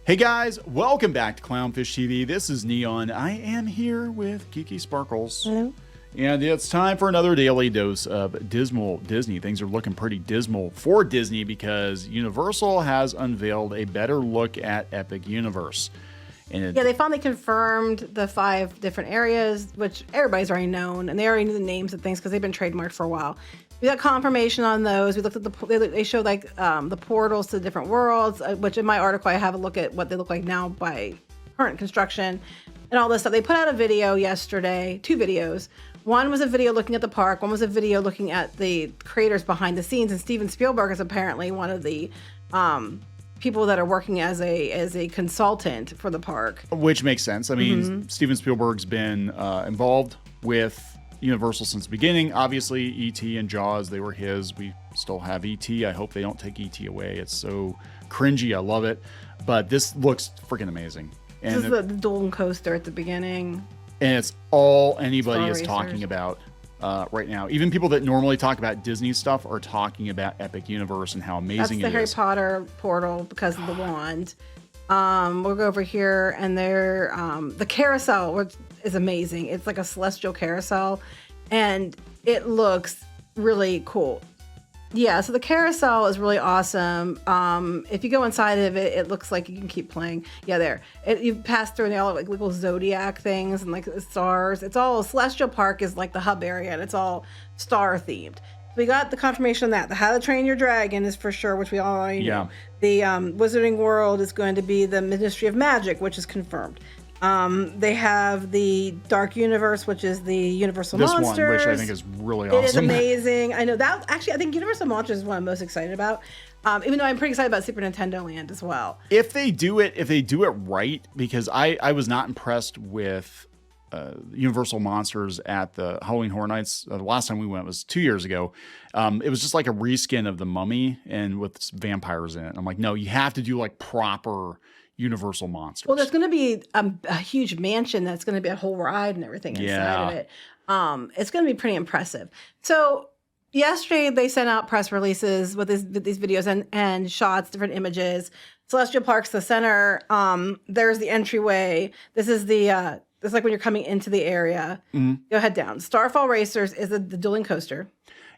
Hey guys, welcome back to Clownfish TV. This is Neon. I am here with Kiki Sparkles. Hello. And it's time for another daily dose of dismal Disney. Things are looking pretty dismal for Disney because Universal has unveiled a better look at Epic Universe. And Yeah, they finally confirmed the 5 different areas, which everybody's already known, and they already knew the names of things because they've been trademarked for a while. We got confirmation on those. We looked at they showed like the portals to the different worlds, which in my article I have a look at what they look like now by current construction and all this stuff. They put out a video yesterday, 2 videos. One was a video looking at the park. One was a video looking at the creators behind the scenes. And Steven Spielberg is apparently one of the people that are working as a consultant for the park. which makes sense. I mean, Steven Spielberg's been involved with Universal since the beginning. Obviously, E.T. and Jaws, they were his. We still have E.T. I hope they don't take E.T. away. It's so cringy. I love it. But this looks freaking amazing. And This is the dual coaster at the beginning. And it's all anybody Star is Racers. talking about right now. Even people that normally talk about Disney stuff are talking about Epic Universe and how That's amazing the it Harry is. Potter portal because of the wand. We'll go over here and there, the carousel, which is amazing. It's like a celestial carousel and it looks really cool. Yeah, so the carousel is really awesome. If you go inside of it, it looks like you can keep playing. Yeah, there. You pass through and they all look like little zodiac things and like stars. It's all Celestial Park is like the hub area and it's all star themed. We got the confirmation on that. The How to Train Your Dragon is for sure, which we all already know. Yeah. The Wizarding World is going to be the Ministry of Magic, which is confirmed. They have the Dark Universe, which is the Universal This Monsters. one, which I think is really It is awesome. amazing. I know that actually. I think Universal Monsters is what I'm most excited about. Even though I'm pretty excited about Super Nintendo Land as well. If they do it right, because I was not impressed with Universal Monsters at the Halloween Horror Nights. The last time we went was 2 years ago. It was just like a reskin of the Mummy and with vampires in it. I'm like, no, you have to do like proper Universal Monsters. Well, there's going to be a huge mansion that's going to be a whole ride and everything inside of it. It's going to be pretty impressive. So yesterday they sent out press releases with these videos and shots, different images. Celestial Park's the center. There's the entryway. This is the it's like when you're coming into the area. Go head down. Starfall Racers is the dueling coaster.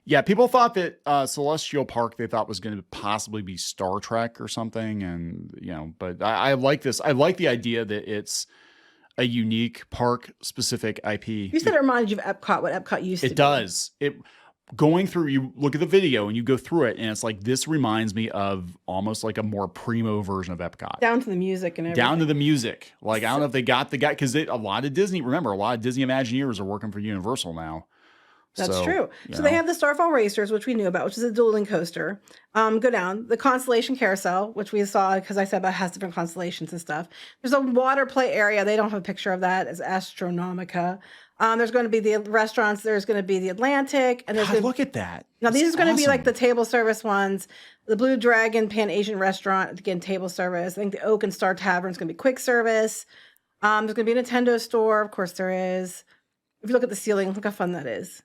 Yeah, people thought that Celestial Park they thought was going to possibly be Star Trek or something, and but I like this. I like the idea that it's a unique park-specific IP. You said it reminded you of Epcot, what Epcot used to be. It does. Going through, you look at the video and you go through it, and it's like this reminds me of almost like a more primo version of Epcot. Down to the music and everything. Down to the music. Like I don't know if they got the guy because a lot of Disney Imagineers are working for Universal now. That's true. So they have the Starfall Racers, which we knew about, which is a dueling coaster. Go down. The Constellation Carousel, which we saw because I said about it has different constellations and stuff. There's a water play area. They don't have a picture of that. It's Astronomica. There's going to be the restaurants. There's going to be the Atlantic. And there's Look at that. Now, these are going to be like awesome. the table service ones. The Blue Dragon Pan Asian Restaurant, again, table service. I think the Oak and Star Tavern is going to be quick service. There's going to be a Nintendo store. Of course there is. If you look at the ceiling, look how fun that is.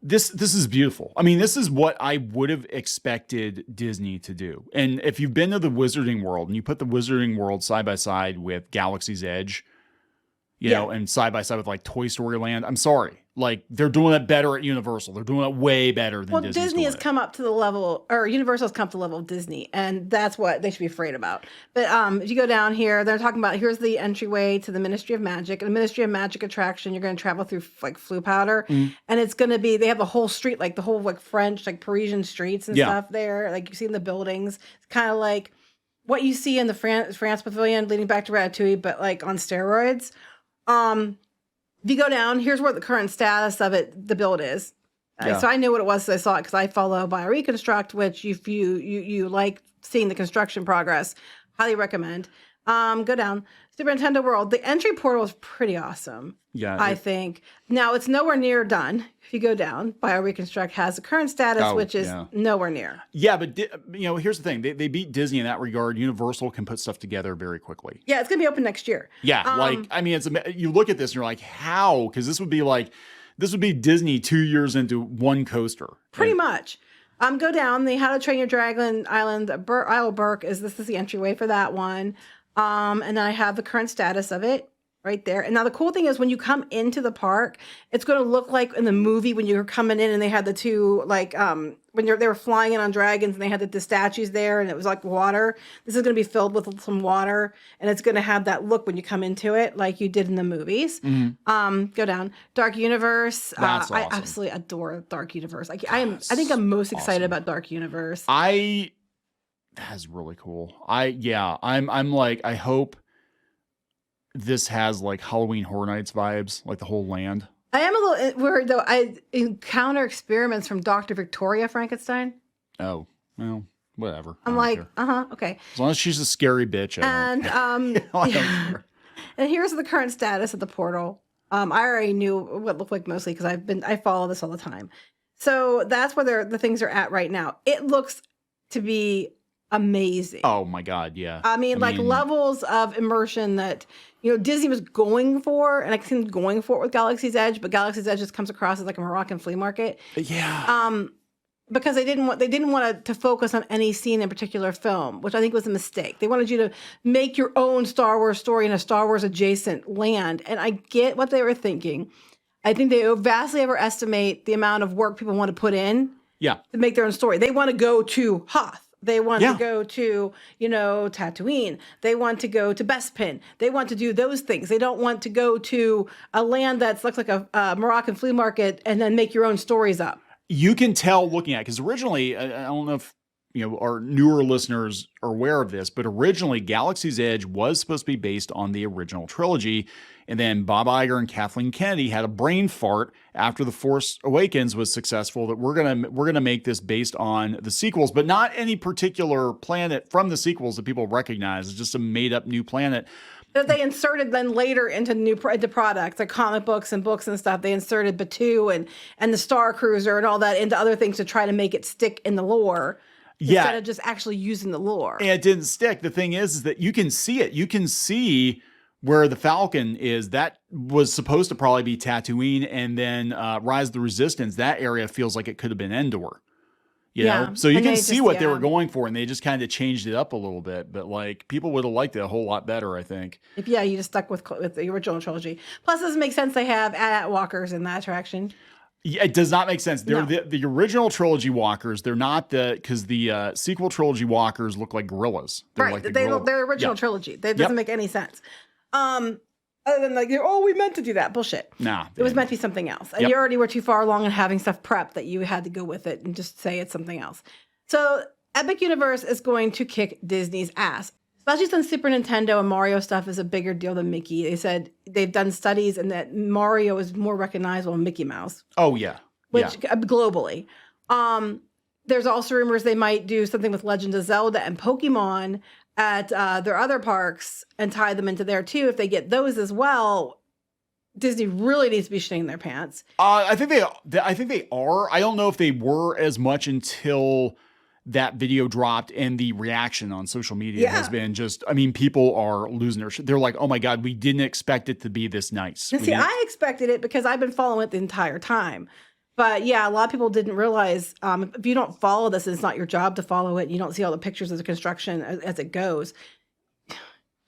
This is beautiful. I mean, this is what I would have expected Disney to do. And if you've been to the Wizarding World and you put the Wizarding World side by side with Galaxy's Edge, you know, and side by side with like Toy Story Land, I'm sorry. Like they're doing it better at Universal. They're doing it way better than Disney's Disney has doing it. come up to the level, or Universal has come to the level of Disney, and that's what they should be afraid about. But if you go down here, they're talking about here's the entryway to the Ministry of Magic. And the Ministry of Magic attraction, you're going to travel through like Floo Powder, and it's going to be they have the whole street, like the whole like French, like Parisian streets and stuff there. Like you see in the buildings, it's kind of like what you see in the France Pavilion, leading back to Ratatouille, but like on steroids. If you go down, here's what the current status of the build is. So I knew what it was, so I saw it because I follow BioReconstruct, which if you like seeing the construction progress, highly recommend. Go down. Super Nintendo World. The entry portal is pretty awesome. Yeah. I think. Now, it's nowhere near done. If you go down, BioReconstruct has the current status, which is nowhere near. Yeah, but here's the thing. They beat Disney in that regard. Universal can put stuff together very quickly. Yeah, it's going to be open next year. Yeah, you look at this and you're like, how? Because this would be Disney 2 years into one coaster. Pretty much. Go down. The How to Train Your Dragon Island, Isle of Berk, this is the entryway for that one. And then I have the current status of it right there. And now the cool thing is when you come into the park, it's going to look like in the movie when you were coming in and they had the two, like, when they were flying in on dragons and they had the statues there and it was like water. This is going to be filled with some water and it's going to have that look when you come into it like you did in the movies. Go down. Dark Universe. That's I awesome. absolutely adore Dark Universe. I think I'm most excited about Dark Universe. That's really cool. I'm like, I hope this has like Halloween Horror Nights vibes, like the whole land. I am a little worried though. I encounter experiments from Dr. Victoria Frankenstein. Oh, well, whatever. I'm like, okay. As long as she's a scary bitch. And I don't care. and here's the current status of the portal. I already knew what it looked like mostly because I follow this all the time. So that's where the things are at right now. It looks to be amazing. Oh my God, yeah. I mean, levels of immersion that Disney was going for, and I can see them going for it with Galaxy's Edge, but Galaxy's Edge just comes across as like a Moroccan flea market. Yeah. Because they didn't want to focus on any scene in particular film, which I think was a mistake. They wanted you to make your own Star Wars story in a Star Wars adjacent land, and I get what they were thinking. I think they vastly overestimate the amount of work people want to put in to make their own story. They want to go to Hoth. They want to go to, Tatooine. They want to go to Bespin. They want to do those things. They don't want to go to a land that looks like a Moroccan flea market and then make your own stories up. You can tell looking at it, because originally, I don't know if our newer listeners are aware of this, but originally Galaxy's Edge was supposed to be based on the original trilogy. And then Bob Iger and Kathleen Kennedy had a brain fart after The Force Awakens was successful that we're gonna make this based on the sequels, but not any particular planet from the sequels that people recognize. It's just a made up new planet that they inserted then later into products like comic books and stuff. They inserted Batuu and the Star Cruiser and all that into other things to try to make it stick in the lore. Instead of just actually using the lore. And it didn't stick. The thing is that you can see it. You can see where the Falcon is. That was supposed to probably be Tatooine, and then Rise of the Resistance. That area feels like it could have been Endor. You know? So you can see what they were going for, and they just kind of changed it up a little bit. But like people would have liked it a whole lot better, I think. If you just stuck with the original trilogy. Plus, it doesn't make sense they have AT-AT walkers in that attraction. Yeah, it does not make sense. They're the original trilogy walkers. They're not because the sequel trilogy walkers look like gorillas. They're like they're original trilogy. That doesn't make any sense. Other than like, we meant to do that. Bullshit. Nah. It was meant to be something else. And you already were too far along in having stuff prepped that you had to go with it and just say it's something else. So Epic Universe is going to kick Disney's ass. Especially since Super Nintendo and Mario stuff is a bigger deal than Mickey. They said they've done studies and that Mario is more recognizable than Mickey Mouse. Oh, yeah. Globally. There's also rumors they might do something with Legend of Zelda and Pokemon at their other parks and tie them into there too. If they get those as well, Disney really needs to be shitting their pants. I think they are. I don't know if they were as much until that video dropped, and the reaction on social media has been just, people are losing their shit. They're like, oh my God, we didn't expect it to be this nice. And I expected it because I've been following it the entire time. But yeah, a lot of people didn't realize if you don't follow this, it's not your job to follow it. You don't see all the pictures of the construction as it goes.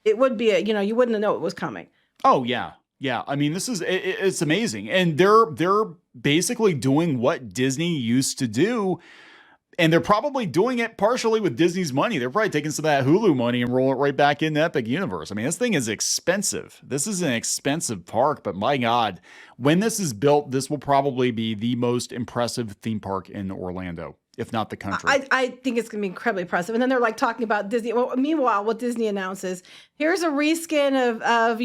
It would be, you wouldn't know it was coming. Oh yeah. Yeah. It's amazing. And they're basically doing what Disney used to do. And they're probably doing it partially with Disney's money. They're probably taking some of that Hulu money and rolling it right back into Epic Universe. This thing is expensive. This is an expensive park, but my God, when this is built, this will probably be the most impressive theme park in Orlando, if not the country. I think it's going to be incredibly impressive. And then they're like talking about Disney. Well, meanwhile, what Disney announces, here's a reskin of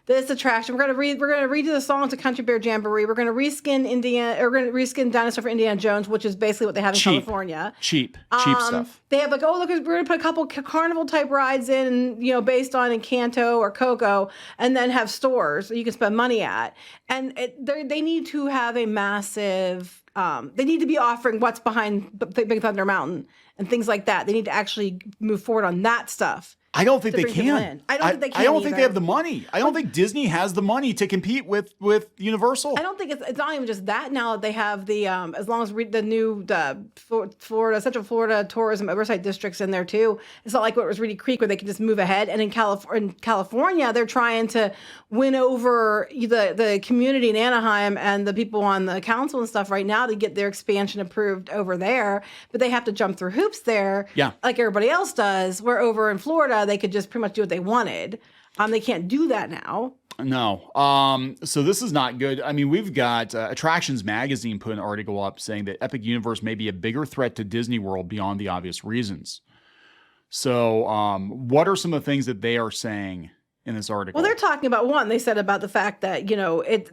this attraction. We're going to redo the song to Country Bear Jamboree. We're going to reskin Dinosaur for Indiana Jones, which is basically what they have in California. Cheap stuff. They have like, look, we're going to put a couple carnival type rides in, based on Encanto or Coco, and then have stores that you can spend money at. And they need to have a massive. They need to be offering what's behind Big Thunder Mountain and things like that. They need to actually move forward on that stuff I don't think to they bring people can. in. I don't think they can I don't think they either. have the money. I don't think Disney has the money to compete with Universal. I don't think it's not even just that. Now they have the as long as the new Florida Central Florida Tourism Oversight Districts in there too. It's not like what was Reedy Creek where they can just move ahead. And in California, they're trying to win over the community in Anaheim and the people on the council and stuff right now to get their expansion approved over there. But they have to jump through hoops there, like everybody else does. Where over in Florida, they could just pretty much do what they wanted. They can't do that now. No. So this is not good. I mean, we've got Attractions Magazine put an article up saying that Epic Universe may be a bigger threat to Disney World beyond the obvious reasons. So what are some of the things that they are saying in this article? Well, they're talking about they said about the fact that,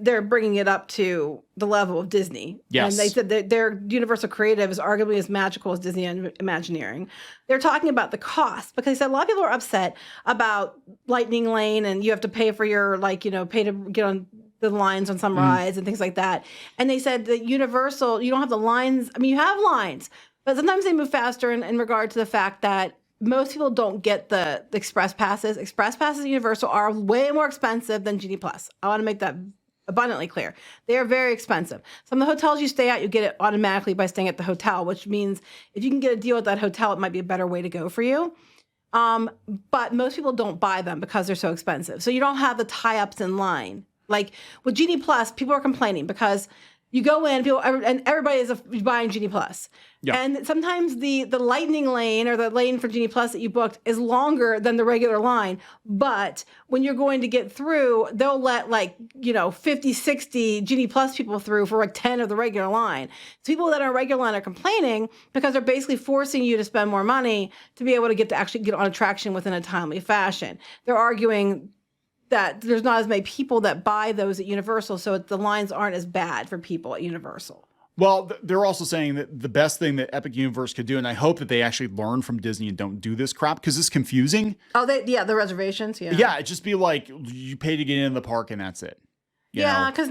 they're bringing it up to the level of Disney. Yes. And they said that their Universal Creative is arguably as magical as Disney Imagineering. They're talking about the cost because they said a lot of people are upset about Lightning Lane and you have to pay for your, pay to get on the lines on some rides and things like that. And they said that Universal, you don't have the lines. I mean, you have lines, but sometimes they move faster in regard to the fact that most people don't get the express passes. Express passes at Universal are way more expensive than Genie Plus. I want to make that abundantly clear. They are very expensive. Some of the hotels you stay at, you get it automatically by staying at the hotel, which means if you can get a deal at that hotel, it might be a better way to go for you. But most people don't buy them because they're so expensive. So you don't have the tie-ups in line. Like with Genie Plus, people are complaining because you go in, and everybody is buying Genie Plus. Yeah. And sometimes the Lightning Lane or the lane for Genie Plus that you booked is longer than the regular line. But when you're going to get through, they'll let 50, 60 Genie Plus people through for 10 of the regular line. So people that are regular line are complaining because they're basically forcing you to spend more money to be able to actually get on attraction within a timely fashion. They're arguing that there's not as many people that buy those at Universal, so the lines aren't as bad for people at Universal. Well, they're also saying that the best thing that Epic Universe could do, and I hope that they actually learn from Disney and don't do this crap because it's confusing. Oh, the reservations, yeah. Yeah, it'd just be like you pay to get into the park and that's it. Yeah, because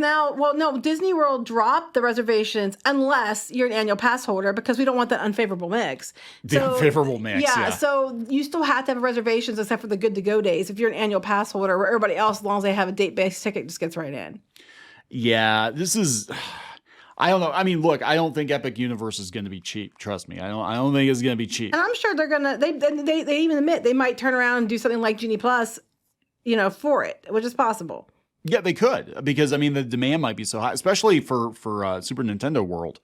Disney World dropped the reservations unless you're an annual pass holder because we don't want that unfavorable mix. Unfavorable mix, yeah. So you still have to have reservations except for the good to go days if you're an annual pass holder, where everybody else, as long as they have a date-based ticket, just gets right in. Yeah, this is... I don't know. I mean, look, I don't think Epic Universe is going to be cheap. Trust me. I don't think it's going to be cheap. And I'm sure they're going to... They even admit they might turn around and do something like Genie Plus, for it, which is possible. Yeah, they could, because I mean the demand might be so high, especially for Super Nintendo World.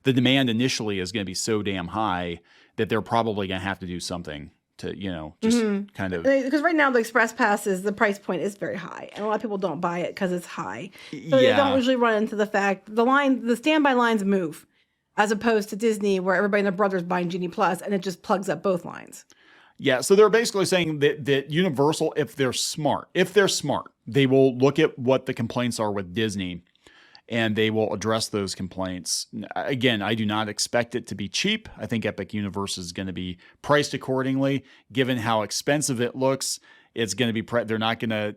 The demand initially is going to be so damn high that they're probably going to have to do something to, just kind of. Because right now the Express Passes, the price point is very high, and a lot of people don't buy it because it's high. So they don't usually run into the fact the standby lines move, as opposed to Disney where everybody and their brother's buying Genie Plus, and it just plugs up both lines. Yeah, so they're basically saying that Universal, if they're smart, they will look at what the complaints are with Disney and they will address those complaints. Again, I do not expect it to be cheap. I think Epic Universe is going to be priced accordingly. Given how expensive it looks, it's going to be they're not going to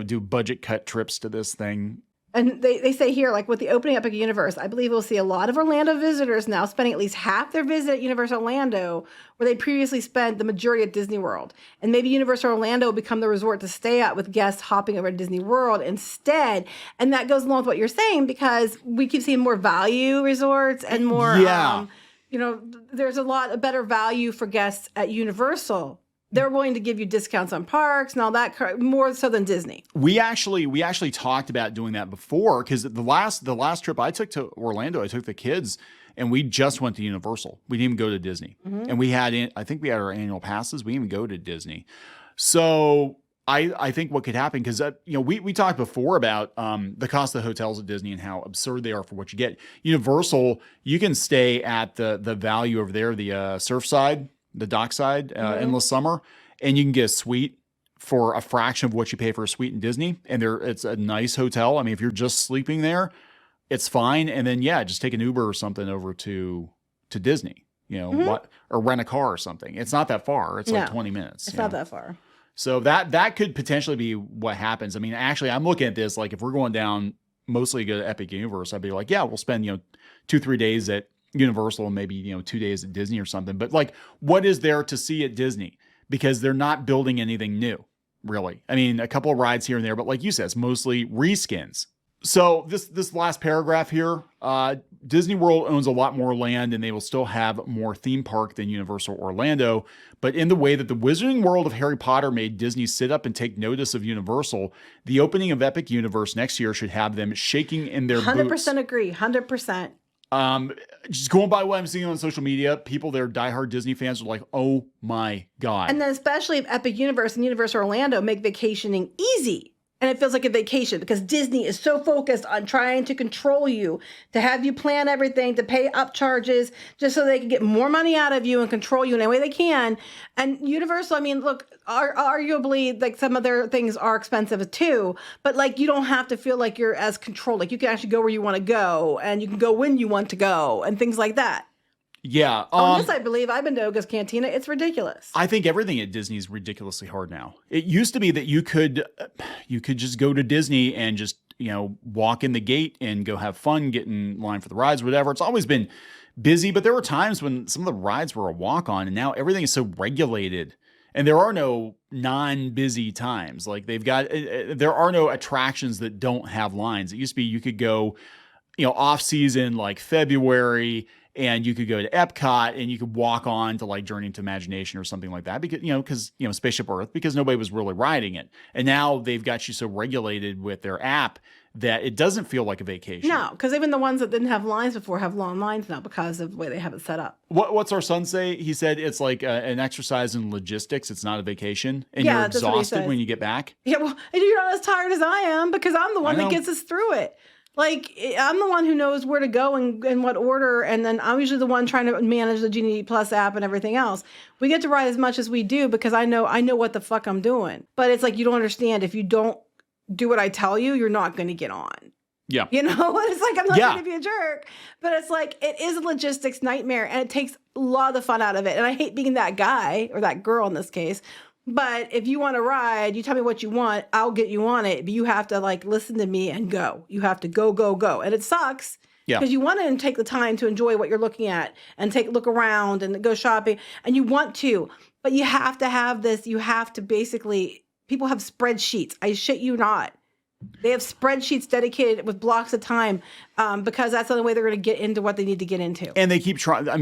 do budget cut trips to this thing. And they say here, like with the opening Epic Universe, I believe we'll see a lot of Orlando visitors now spending at least half their visit at Universal Orlando, where they previously spent the majority at Disney World. And maybe Universal Orlando will become the resort to stay at with guests hopping over to Disney World instead. And that goes along with what you're saying, because we keep seeing more value resorts and more, there's a better value for guests at Universal. They're willing to give you discounts on parks and all that, more so than Disney. We actually talked about doing that before, because the last trip I took to Orlando, I took the kids and we just went to Universal. We didn't even go to Disney. Mm-hmm. And I think we had our annual passes. We didn't even go to Disney. So I think what could happen, because we talked before about the cost of the hotels at Disney and how absurd they are for what you get. Universal, you can stay at the value over there, the Surfside, the dockside, Endless Summer, and you can get a suite for a fraction of what you pay for a suite in Disney. And it's a nice hotel. I mean, if you're just sleeping there, it's fine. And then, just take an Uber or something over to Disney, or rent a car or something. It's not that far. It's like 20 minutes. It's not that far. So that could potentially be what happens. I mean, actually, I'm looking at this, like if we're going down mostly to go to Epic Universe, I'd be like, we'll spend, 2-3 days at Universal and maybe 2 days at Disney or something. But like, what is there to see at Disney because they're not building anything new, really. I mean, a couple of rides here and there, but like you said, it's mostly reskins. So this last paragraph here, Disney World owns a lot more land and they will still have more theme park than Universal Orlando. But in the way that the Wizarding World of Harry Potter made Disney sit up and take notice of Universal, the opening of Epic Universe next year should have them shaking in their 100% boots. agree. 100%. Just going by what I'm seeing on social media, people that are diehard Disney fans are like, oh my God. And then especially if Epic Universe and Universal Orlando make vacationing easy. And it feels like a vacation because Disney is so focused on trying to control you, to have you plan everything, to pay up charges, just so they can get more money out of you and control you in any way they can. And Universal, I mean, look, arguably, like some of their things are expensive too, but like you don't have to feel like you're as controlled. Like you can actually go where you want to go and you can go when you want to go and things like that. Yeah. On this, I believe I've been to Oga's Cantina. It's ridiculous. I think everything at Disney is ridiculously hard now. It used to be that you could just go to Disney and just, walk in the gate and go have fun, get in line for the rides, whatever. It's always been busy, but there were times when some of the rides were a walk on, and now everything is so regulated. And there are no non-busy times. Like there are no attractions that don't have lines. It used to be you could go, off season, like February, and you could go to Epcot and you could walk on to like Journey into Imagination or something like that because Spaceship Earth, because nobody was really riding it. And now they've got you so regulated with their app that it doesn't feel like a vacation. No, because even the ones that didn't have lines before have long lines now because of the way they have it set up. What's our son say? He said it's like an exercise in logistics. It's not a vacation. And you're exhausted when you get back. Yeah, well, and you're not as tired as I am because I'm the one that gets us through it. Like, I'm the one who knows where to go and in what order, and then I'm usually the one trying to manage the Genie Plus app and everything else. We get to ride as much as we do because I know what the fuck I'm doing. But it's like, you don't understand. If you don't do what I tell you, you're not going to get on. Yeah. It's like, I'm not going to be a jerk. But it's like, it is a logistics nightmare, and it takes a lot of the fun out of it. And I hate being that guy, or that girl in this case. But if you want to ride, you tell me what you want, I'll get you on it. But you have to like listen to me and go. You have to go, go, go. And it sucks because you want to take the time to enjoy what you're looking at and look around and go shopping. And you want to, but you have to have this. You have to basically, people have spreadsheets. I shit you not. They have spreadsheets dedicated with blocks of time because that's the only way they're going to get into what they need to get into. And they keep trying. I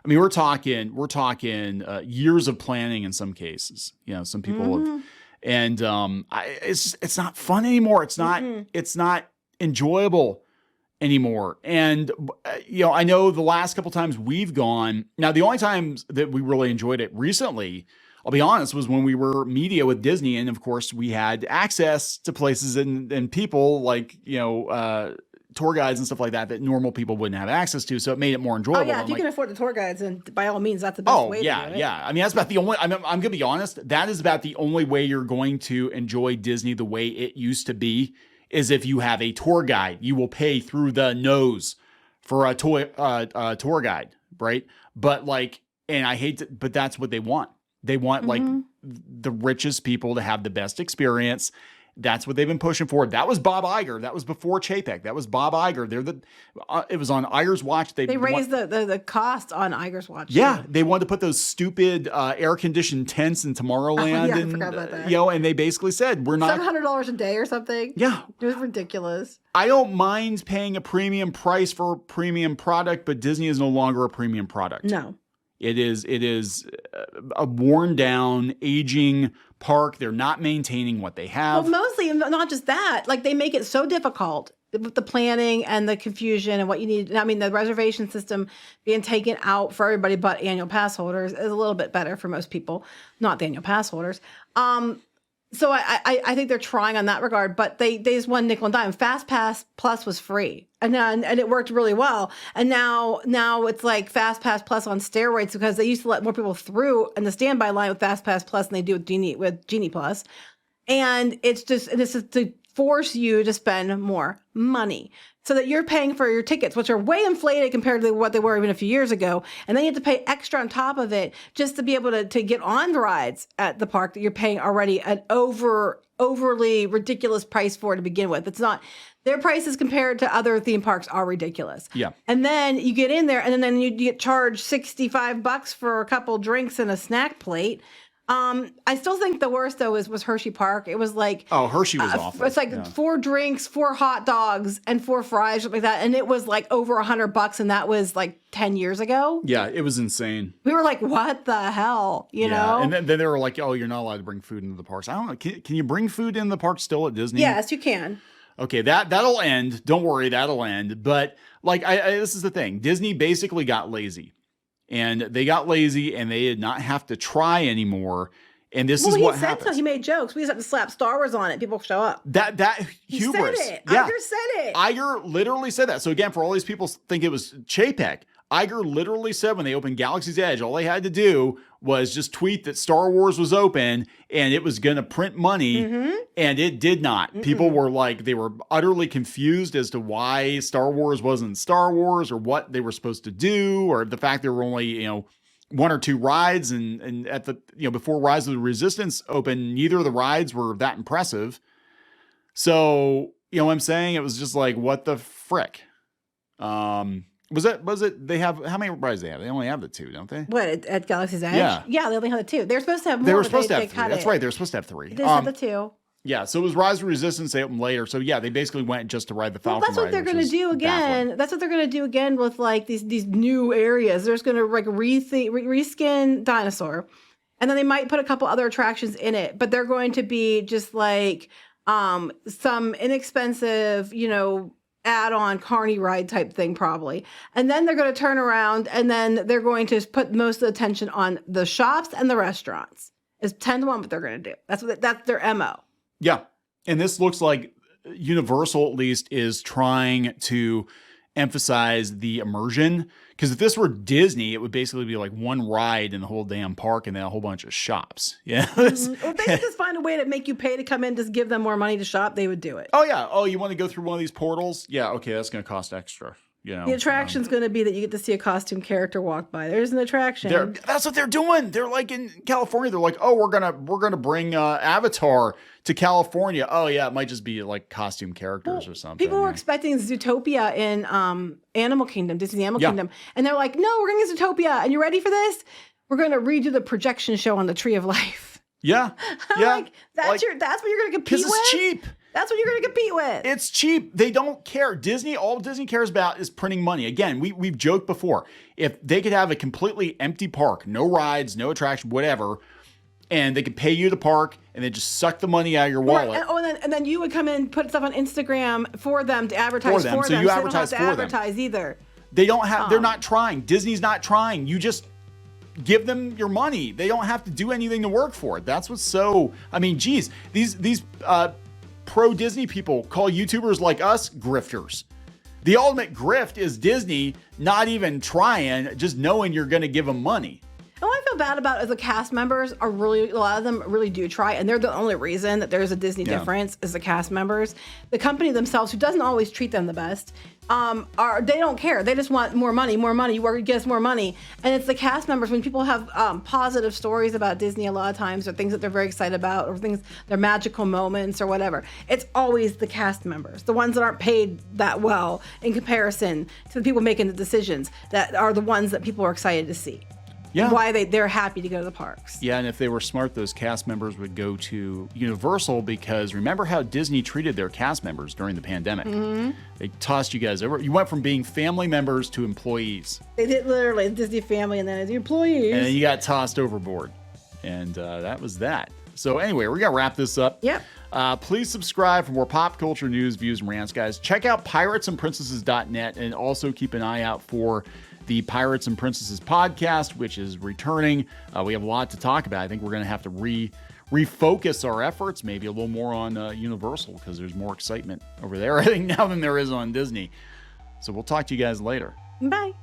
mean, we're talking years of planning in some cases. Some people have, and it's not fun anymore. It's not enjoyable anymore. And I know the last couple times we've gone. Now, the only times that we really enjoyed it recently, I'll be honest, was when we were media with Disney, and of course we had access to places and people like tour guides and stuff like that normal people wouldn't have access to, so it made it more enjoyable. Oh yeah, if you can afford the tour guides, then by all means, that's the best way to do it. Yeah. I mean, that's about the only. I'm gonna be honest. That is about the only way you're going to enjoy Disney the way it used to be, is if you have a tour guide. You will pay through the nose for a tour guide, right? But and I hate to, but that's what they want. They want like the richest people to have the best experience. That's what they've been pushing for. That was Bob Iger. That was before Chapek. That was Bob Iger. It was on Iger's watch. They raised the cost on Iger's watch. Yeah, they wanted to put those stupid air-conditioned tents in Tomorrowland. I forgot about that. And they basically said, we're not $700 a day or something. Yeah. It was ridiculous. I don't mind paying a premium price for a premium product, but Disney is no longer a premium product. No. It is a worn down, aging park. They're not maintaining what they have. Well, mostly, not just that. Like, they make it so difficult with the planning and the confusion and what you need. I mean, the reservation system being taken out for everybody but annual pass holders is a little bit better for most people, not the annual pass holders. So I think they're trying on that regard, but they just won nickel and dime. Fast Pass Plus was free, and it worked really well. And now it's like Fast Pass Plus on steroids, because they used to let more people through in the standby line with Fast Pass Plus than they do with Genie Plus. And it's just to force you to spend more money so that you're paying for your tickets, which are way inflated compared to what they were even a few years ago. And then you have to pay extra on top of it just to be able to get on the rides at the park that you're paying already an overly ridiculous price for to begin with. It's not, Their prices compared to other theme parks are ridiculous. Yeah. And then you get in there and then you get charged $65 for a couple drinks and a snack plate. I still think the worst though was Hershey Park. It was like, Oh, Hershey was awful. it's like 4 drinks, 4 hot dogs, and 4 fries, something like that. And it was like over $100, and that was like 10 years ago. Yeah, it was insane. We were like, what the hell? You know? And then they were like, oh, you're not allowed to bring food into the parks. I don't know. Can you bring food in the park still at Disney? Yes, you can. Okay, that'll end. Don't worry, that'll end. But like, this is the thing. Disney basically got lazy. And they got lazy and they did not have to try anymore. And this is what happens. So. He made jokes. We just have to slap Star Wars on it. People show up. That hubris. Said it. Yeah. Iger said it. Iger literally said that. So again, for all these people think it was Chapek, Iger literally said when they opened Galaxy's Edge, all they had to do was just tweet that Star Wars was open and it was going to print money. And it did not. People were like, they were utterly confused as to why Star Wars wasn't Star Wars or what they were supposed to do, or the fact there were only, 1 or 2 rides. And at the, before Rise of the Resistance opened, neither of the rides were that impressive. So, what I'm saying? It was just like, what the frick? Was it, they have, how many rides they have? They only have the 2, don't they? What, at Galaxy's Edge? Yeah. Yeah, they only have the 2. They were supposed to have more. They were supposed to have 3. cut That's it. right. They were supposed to have 3. They just had the 2. Yeah, so it was Rise of Resistance. They opened later. So yeah, they basically went just to ride the Falcon Well, that's what ride, they're which going to is do again. baffling. That's what they're going to do again with like these new areas. They're just going to like reskin Dinosaur, and then they might put a couple other attractions in it. But they're going to be just like some inexpensive, add-on carny ride type thing probably. And then they're going to turn around and then they're going to put most of the attention on the shops and the restaurants. It's 10 to 1 what they're going to do. That's their MO. Yeah. And this looks like Universal, at least, is trying to emphasize the immersion. Because if this were Disney, it would basically be like one ride in the whole damn park and then a whole bunch of shops. Yeah. Or if they could just find a way to make you pay to come in, just give them more money to shop, they would do it. Oh, yeah. Oh, you want to go through one of these portals? Yeah. Okay. That's going to cost extra. The attraction's going to be that you get to see a costume character walk by. There's an attraction. That's what they're doing. They're like in California. They're like, oh, we're gonna bring Avatar to California. Oh yeah, it might just be like costume characters or something. People were expecting Zootopia in Animal Kingdom, Disney's Animal Kingdom, and they're like, no, we're going to get Zootopia, and you ready for this? We're going to redo the projection show on the Tree of Life. Yeah, I'm like, that's what you're going to compete with. Because it's cheap. That's what you're going to compete with. It's cheap. They don't care. All Disney cares about is printing money. Again, we've joked before. If they could have a completely empty park, no rides, no attraction, whatever, and they could pay you to park and they just suck the money out of your wallet. Right. And then you would come in and put stuff on Instagram for them to advertise for them. So you advertise they don't have to advertise either. They don't have. They're not trying. Disney's not trying. You just give them your money. They don't have to do anything to work for it. That's what's so. I mean, geez, these pro Disney people call YouTubers like us grifters. The ultimate grift is Disney not even trying, just knowing you're going to give them money. And what I feel bad about is the cast members a lot of them really do try, and they're the only reason that there's a Disney difference is the cast members. The company themselves, who doesn't always treat them the best, they don't care. They just want more money. You work, get us more money. And it's the cast members. When people have positive stories about Disney a lot of times, or things that they're very excited about, or things, their magical moments or whatever, it's always the cast members, the ones that aren't paid that well in comparison to the people making the decisions, that are the ones that people are excited to see. Yeah. Why they're happy to go to the parks. Yeah, and if they were smart, those cast members would go to Universal, because remember how Disney treated their cast members during the pandemic. Mm-hmm. They tossed you guys over. You went from being family members to employees. They did literally Disney family and then the employees. And then you got tossed overboard. And that was that. So anyway, we're going to wrap this up. Yep. Please subscribe for more pop culture news, views, and rants, guys. Check out piratesandprincesses.net, and also keep an eye out for the Pirates and Princesses podcast, which is returning. We have a lot to talk about. I think we're going to have to refocus our efforts, maybe a little more on Universal, because there's more excitement over there, I think, now than there is on Disney. So we'll talk to you guys later. Bye.